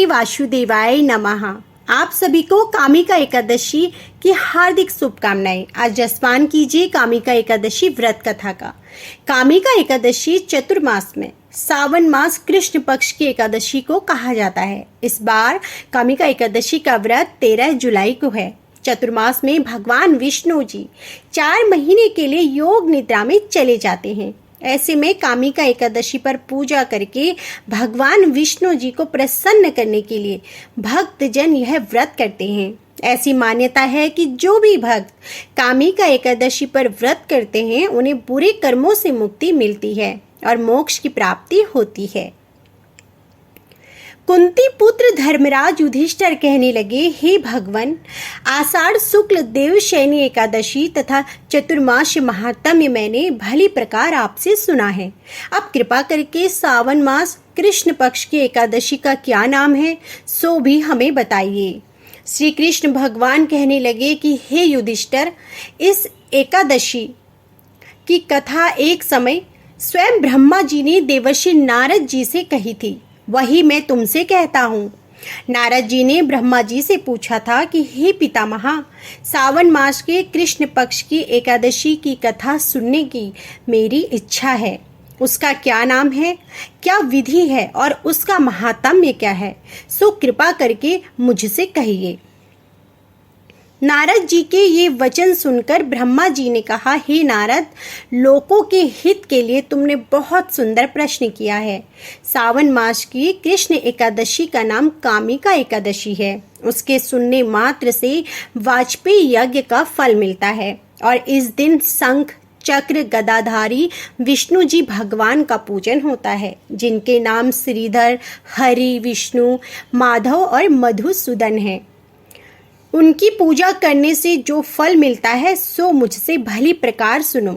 वासुदेवाय नमः। आप सभी को कामिका एकादशी की हार्दिक शुभकामनाएं। आज जसपान कीजिए कामिका एकादशी व्रत कथा का। कामिका एकादशी चतुर्मास में सावन मास कृष्ण पक्ष की एकादशी को कहा जाता है। इस बार कामिका एकादशी का व्रत 13 जुलाई को है। चतुर्मास में भगवान विष्णु जी 4 महीने के लिए योग निद्रा में चले जाते हैं। ऐसे में कामिका एकादशी पर पूजा करके भगवान विष्णु जी को प्रसन्न करने के लिए भक्तजन यह व्रत करते हैं। ऐसी मान्यता है कि जो भी भक्त कामिका एकादशी पर व्रत करते हैं उन्हें बुरे कर्मों से मुक्ति मिलती है और मोक्ष की प्राप्ति होती है। कुंती पुत्र धर्मराज युधिष्ठिर कहने लगे, हे भगवान, आषाढ़ शुक्ल देवशयनी एकादशी तथा चतुर्मास महात्म्य मैंने भली प्रकार आपसे सुना है। अब कृपा करके सावन मास कृष्ण पक्ष की एकादशी का क्या नाम है सो भी हमें बताइए। श्री कृष्ण भगवान कहने लगे कि हे युधिष्ठिर, इस एकादशी की कथा एक समय स्वयं ब्रह्मा जी ने देवर्षि नारद जी से कही थी, वही मैं तुमसे कहता हूँ। नारद जी ने ब्रह्मा जी से पूछा था कि हे पितामह, सावन मास के कृष्ण पक्ष की एकादशी की कथा सुनने की मेरी इच्छा है। उसका क्या नाम है, क्या विधि है और उसका महात्म्य क्या है, सो कृपा करके मुझसे कहिए। नारद जी के ये वचन सुनकर ब्रह्मा जी ने कहा, हे नारद, लोकों के हित के लिए तुमने बहुत सुंदर प्रश्न किया है। सावन मास की कृष्ण एकादशी का नाम कामिका एकादशी है। उसके सुनने मात्र से वाजपेयी यज्ञ का फल मिलता है और इस दिन शंख चक्र गदाधारी विष्णु जी भगवान का पूजन होता है, जिनके नाम श्रीधर, हरि, विष्णु, माधव और मधुसूदन हैं। उनकी पूजा करने से जो फल मिलता है सो मुझसे भली प्रकार सुनो।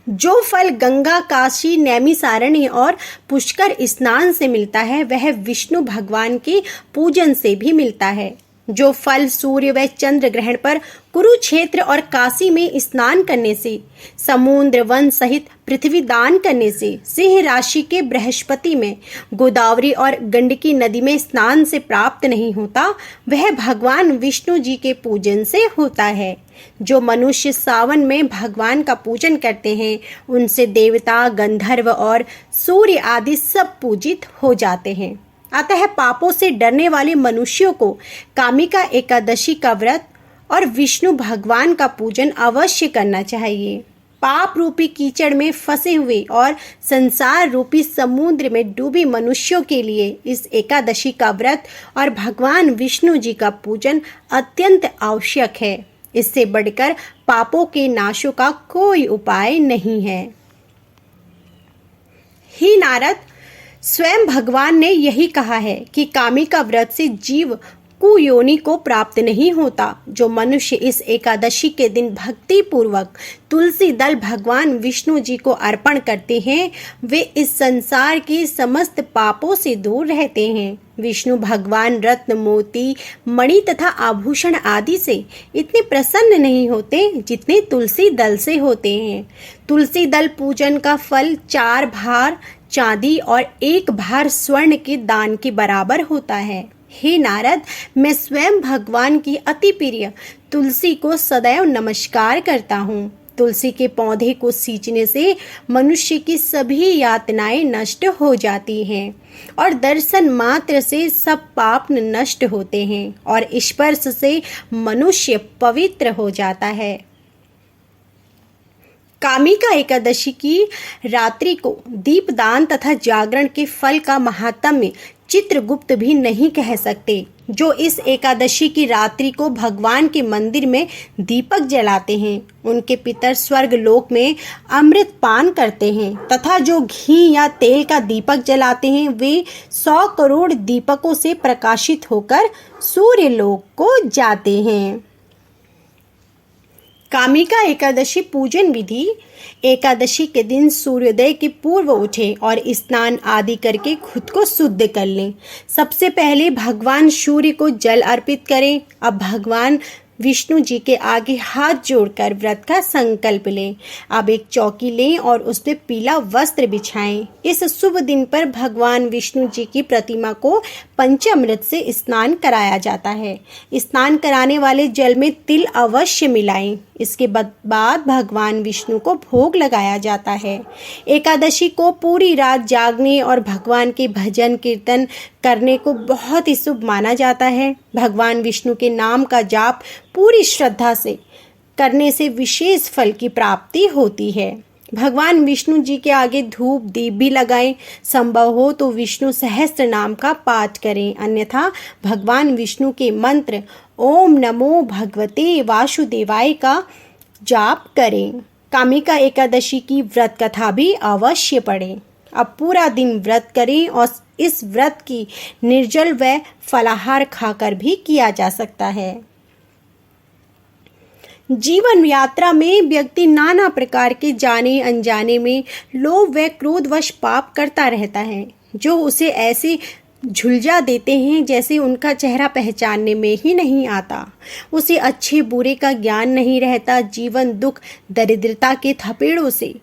जो फल गंगा, काशी, नैमिसारण्य और पुष्कर स्नान से मिलता है वह विष्णु भगवान के पूजन से भी मिलता है। जो फल सूर्य व चंद्र ग्रहण पर कुरुक्षेत्र और काशी में स्नान करने से, समुद्र वन सहित पृथ्वी दान करने से, सिंह राशि के बृहस्पति में, गोदावरी और गंडकी नदी में स्नान से प्राप्त नहीं होता, वह भगवान विष्णु जी के पूजन से होता है। जो मनुष्य सावन में भगवान का पूजन करते हैं उनसे देवता, गंधर्व और सूर्य आदि सब पूजित हो जाते हैं। अतः पापों से डरने वाले मनुष्यों को कामिका एकादशी का व्रत और विष्णु भगवान का पूजन अवश्य करना चाहिए। पाप रूपी कीचड़ में फंसे हुए और संसार रूपी समुद्र में डूबे मनुष्यों के लिए इस एकादशी का व्रत और भगवान विष्णु जी का पूजन अत्यंत आवश्यक है। इससे बढ़कर पापों के नाशों का कोई उपाय नहीं है। हे नारद, स्वयं भगवान ने यही कहा है कि कामिका व्रत से जीव कुयोनि को प्राप्त नहीं होता। जो मनुष्य इस एकादशी के दिन भक्ति पूर्वक तुलसी दल भगवान विष्णु जी को अर्पण करते हैं वे इस संसार के समस्त पापों से दूर रहते हैं। विष्णु भगवान रत्न, मोती, मणि तथा आभूषण आदि से इतने प्रसन्न नहीं होते जितने तुलसी दल से होते हैं। तुलसी दल पूजन का फल 4 भार चांदी और 1 भार स्वर्ण के दान के बराबर होता है। हे नारद, मैं स्वयं भगवान की अति प्रिय तुलसी को सदैव नमस्कार करता हूँ। तुलसी के पौधे को सींचने से मनुष्य की सभी यातनाएं नष्ट हो जाती हैं और दर्शन मात्र से सब पाप नष्ट होते हैं और स्पर्श से मनुष्य पवित्र हो जाता है। कामिका एकादशी की रात्रि को दीपदान तथा जागरण के फल का महात्म्य चित्रगुप्त भी नहीं कह सकते। जो इस एकादशी की रात्रि को भगवान के मंदिर में दीपक जलाते हैं उनके पितर स्वर्ग लोक में अमृत पान करते हैं तथा जो घी या तेल का दीपक जलाते हैं वे 100 करोड़ दीपकों से प्रकाशित होकर सूर्य लोक को जाते हैं। कामिका एकादशी पूजन विधि। एकादशी के दिन सूर्योदय के पूर्व उठें और स्नान आदि करके खुद को शुद्ध कर लें। सबसे पहले भगवान सूर्य को जल अर्पित करें। अब भगवान विष्णु जी के आगे हाथ जोड़कर व्रत का संकल्प लें। अब एक चौकी लें और उस पर पीला वस्त्र बिछाएं। इस शुभ दिन पर भगवान विष्णु जी की प्रतिमा को पंचामृत से स्नान कराया जाता है। स्नान कराने वाले जल में तिल अवश्य मिलाएं। इसके बाद भगवान विष्णु को भोग लगाया जाता है। एकादशी को पूरी रात जागने और भगवान के भजन कीर्तन करने को बहुत ही शुभ माना जाता है। भगवान विष्णु के नाम का जाप पूरी श्रद्धा से करने से विशेष फल की प्राप्ति होती है। भगवान विष्णु जी के आगे धूप दीप भी लगाएं। संभव हो तो विष्णु सहस्त्र नाम का पाठ करें, अन्यथा भगवान विष्णु के मंत्र ओम नमो भगवते वासुदेवाय का जाप करें। कामिका एकादशी की व्रत कथा भी अवश्य पढ़ें। अब पूरा दिन व्रत करें और इस व्रत की निर्जल व फलाहार खाकर भी किया जा सकता है। जीवन यात्रा में व्यक्ति नाना प्रकार के जाने अनजाने में लोभ व क्रोधवश पाप करता रहता है, जो उसे ऐसे झुलझा देते हैं जैसे उनका चेहरा पहचानने में ही नहीं आता। उसे अच्छे बुरे का ज्ञान नहीं रहता। जीवन दुख दरिद्रता के थपेड़ों से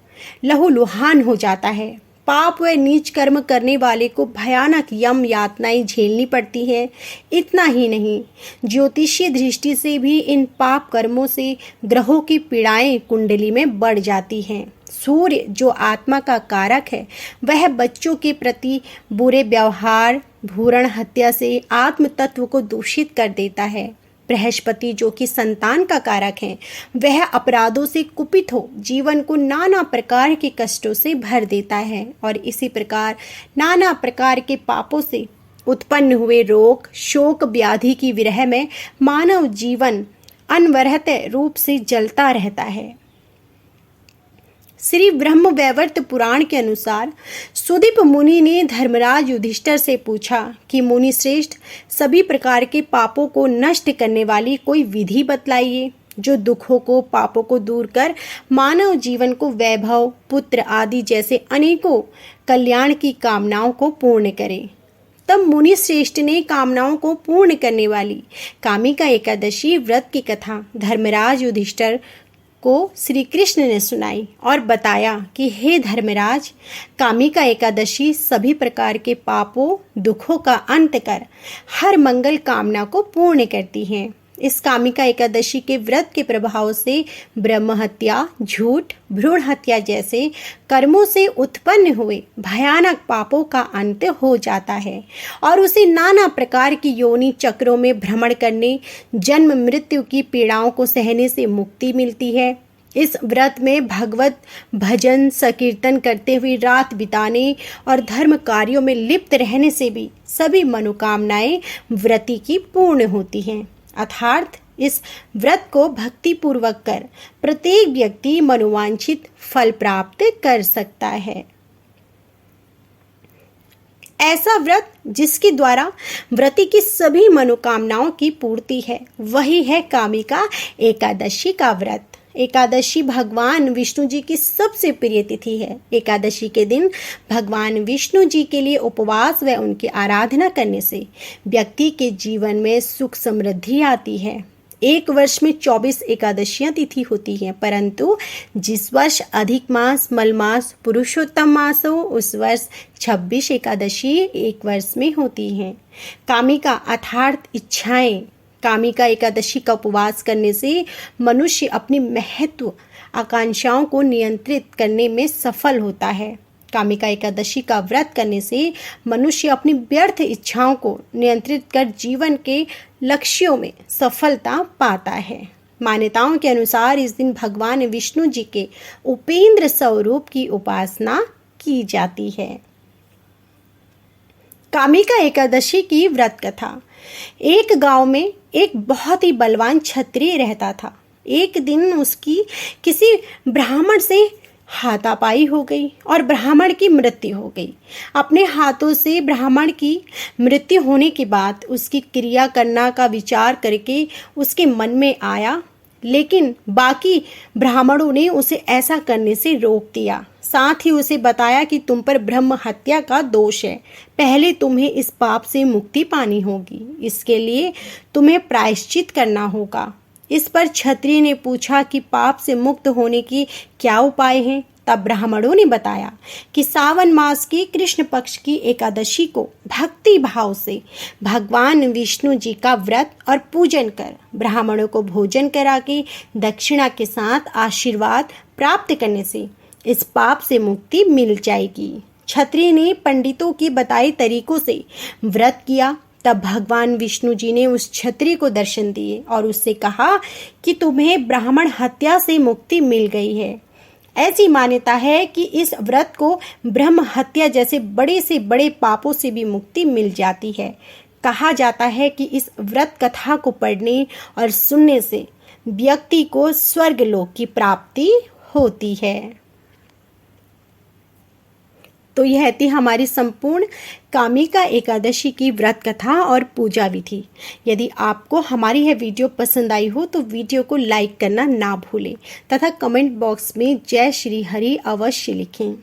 लहूलुहान हो जाता है। पाप व नीच कर्म करने वाले को भयानक यम यातनाएं झेलनी पड़ती है। इतना ही नहीं, ज्योतिषीय दृष्टि से भी इन पाप कर्मों से ग्रहों की पीड़ाएं कुंडली में बढ़ जाती हैं। सूर्य जो आत्मा का कारक है, वह बच्चों के प्रति बुरे व्यवहार, भ्रूण हत्या से आत्म तत्व को दूषित कर देता है। बृहस्पति जो कि संतान का कारक है, वह अपराधों से कुपित हो जीवन को नाना प्रकार के कष्टों से भर देता है और इसी प्रकार नाना प्रकार के पापों से उत्पन्न हुए रोग, शोक, व्याधि की विरह में मानव जीवन अनवरत रूप से जलता रहता है। श्री ब्रह्म वैवर्त पुराण के अनुसार सुदीप मुनि ने धर्मराज युधिष्ठिर से पूछा कि मुनि श्रेष्ठ, सभी प्रकार के पापों को नष्ट करने वाली कोई विधि बतलाइए, जो दुखों को, पापों को दूर कर मानव जीवन को वैभव, पुत्र आदि जैसे अनेकों कल्याण की कामनाओं को पूर्ण करे। तब मुनि श्रेष्ठ ने कामनाओं को पूर्ण करने वाली कामिका एकादशी व्रत की कथा धर्मराज युधिष्ठिर को श्री कृष्ण ने सुनाई और बताया कि हे धर्मराज, कामिका एकादशी सभी प्रकार के पापों, दुखों का अंत कर हर मंगल कामना को पूर्ण करती है। इस कामिका एकादशी के व्रत के प्रभाव से ब्रह्म हत्या, झूठ, भ्रूण हत्या जैसे कर्मों से उत्पन्न हुए भयानक पापों का अंत हो जाता है और उसे नाना प्रकार की योनि चक्रों में भ्रमण करने, जन्म मृत्यु की पीड़ाओं को सहने से मुक्ति मिलती है। इस व्रत में भगवत भजन संकीर्तन करते हुए रात बिताने और धर्म कार्यों में लिप्त रहने से भी सभी मनोकामनाएं व्रती की पूर्ण होती हैं। अर्थात इस व्रत को भक्ति पूर्वक कर प्रत्येक व्यक्ति मनोवांछित फल प्राप्त कर सकता है। ऐसा व्रत जिसके द्वारा व्रती की सभी मनोकामनाओं की पूर्ति है, वही है कामिका एकादशी का व्रत। एकादशी भगवान विष्णु जी की सबसे प्रिय तिथि है। एकादशी के दिन भगवान विष्णु जी के लिए उपवास व उनकी आराधना करने से व्यक्ति के जीवन में सुख समृद्धि आती है। एक वर्ष में 24 एकादशियां तिथि होती हैं, परंतु जिस वर्ष अधिक मास, मल मास, पुरुषोत्तम मास हो, उस वर्ष 26 एकादशी एक वर्ष में होती हैं। कामिका अर्थात इच्छाएं। कामिका एकादशी का उपवास करने से मनुष्य अपनी महत्व आकांक्षाओं को नियंत्रित करने में सफल होता है। कामिका एकादशी का व्रत करने से मनुष्य अपनी व्यर्थ इच्छाओं को नियंत्रित कर जीवन के लक्ष्यों में सफलता पाता है। मान्यताओं के अनुसार इस दिन भगवान विष्णु जी के उपेंद्र स्वरूप की उपासना की जाती है। कामिका एकादशी की व्रत कथा। एक गांव में एक बहुत ही बलवान क्षत्रिय रहता था। एक दिन उसकी किसी ब्राह्मण से हाथापाई हो गई और ब्राह्मण की मृत्यु हो गई। अपने हाथों से ब्राह्मण की मृत्यु होने के बाद उसकी क्रिया करना का विचार करके उसके मन में आया, लेकिन बाकी ब्राह्मणों ने उसे ऐसा करने से रोक दिया। साथ ही उसे बताया कि तुम पर ब्रह्म हत्या का दोष है। पहले तुम्हें इस पाप से मुक्ति पानी होगी। इसके लिए तुम्हें प्रायश्चित करना होगा। इस पर क्षत्रिय ने पूछा कि पाप से मुक्त होने की क्या उपाय हैं। तब ब्राह्मणों ने बताया कि सावन मास की कृष्ण पक्ष की एकादशी को भक्ति भाव से भगवान विष्णु जी का व्रत और पूजन कर ब्राह्मणों को भोजन करा के दक्षिणा के साथ आशीर्वाद प्राप्त करने से इस पाप से मुक्ति मिल जाएगी। क्षत्रिय ने पंडितों की बताई तरीकों से व्रत किया। तब भगवान विष्णु जी ने उस क्षत्रिय को दर्शन दिए और उससे कहा कि तुम्हें ब्राह्मण हत्या से मुक्ति मिल गई है। ऐसी मान्यता है कि इस व्रत को ब्रह्म हत्या जैसे बड़े से बड़े पापों से भी मुक्ति मिल जाती है। कहा जाता है कि इस व्रत कथा को पढ़ने और सुनने से व्यक्ति को स्वर्ग लोक की प्राप्ति होती है। तो यह थी हमारी संपूर्ण कामिका एकादशी की व्रत कथा और पूजा विधि। यदि आपको हमारी यह वीडियो पसंद आई हो तो वीडियो को लाइक करना ना भूलें तथा कमेंट बॉक्स में जय श्री हरि अवश्य लिखें।